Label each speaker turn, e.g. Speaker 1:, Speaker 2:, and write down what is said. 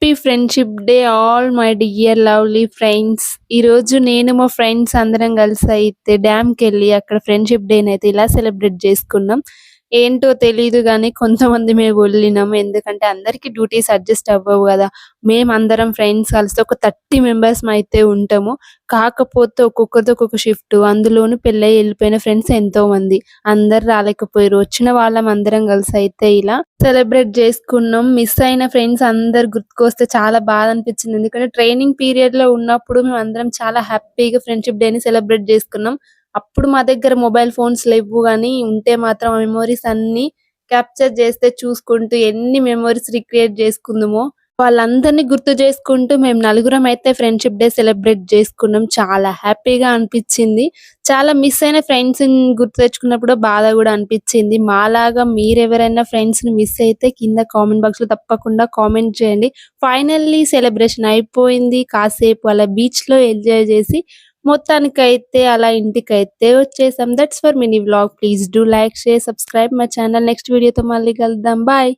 Speaker 1: Happy friendship day all my dear lovely friends. ఈరోజు నేను మా ఫ్రెండ్స్ అందరం కలిసి అయితే డ్యామ్కి వెళ్ళి అక్కడ ఫ్రెండ్షిప్ డేని అయితే ఇలా సెలబ్రేట్ చేసుకున్నాం. ఏంటో తెలీదు గానీ కొంతమంది మేము వెళ్ళినాం. ఎందుకంటే అందరికీ డ్యూటీస్ అడ్జస్ట్ అవ్వవు కదా. మేమందరం ఫ్రెండ్స్ కలిసి ఒక 30 మెంబర్స్ అయితే ఉంటాము. కాకపోతే ఒక్కొక్కరిది ఒక్కొక్క షిఫ్ట్. అందులోను పెళ్ళై వెళ్ళిపోయిన ఫ్రెండ్స్ ఎంతో మంది. అందరు రాలేకపోయారు. వచ్చిన వాళ్ళం అందరం కలిసి అయితే ఇలా సెలబ్రేట్ చేసుకున్నాం. మిస్ అయిన ఫ్రెండ్స్ అందరు గుర్తుకొస్తే చాలా బాధ అనిపించింది. ఎందుకంటే ట్రైనింగ్ పీరియడ్ లో ఉన్నప్పుడు మేము అందరం చాలా హ్యాపీగా ఫ్రెండ్షిప్ డేని సెలబ్రేట్ చేసుకున్నాం. అప్పుడు మా దగ్గర మొబైల్ ఫోన్స్ లేవు గానీ ఉంటే మాత్రం ఆ మెమోరీస్ అన్ని క్యాప్చర్ చేస్తే చూసుకుంటూ ఎన్ని మెమోరీస్ రిక్రియేట్ చేసుకుందామో వాళ్ళందరినీ గుర్తు చేసుకుంటూ మేము నలుగురం అయితే ఫ్రెండ్షిప్ డే సెలబ్రేట్ చేసుకున్నాం. చాలా హ్యాపీగా అనిపించింది. చాలా మిస్ అయిన ఫ్రెండ్స్ గుర్తు తెచ్చుకున్నప్పుడు బాధ కూడా అనిపించింది. మాలాగా మీరెవరైనా ఫ్రెండ్స్ ని మిస్ అయితే కింద కామెంట్ బాక్స్ లో తప్పకుండా కామెంట్ చేయండి. ఫైనల్లీ సెలబ్రేషన్ అయిపోయింది. కాసేపు అలా బీచ్ లో ఎంజాయ్ చేసి మొత్తానికైతే అలా ఇంటికైతే వచ్చేసాం. That's for mini vlog. Please do like, share, subscribe my channel. Next వీడియోతో మళ్ళీ కలుద్దాం. బాయ్.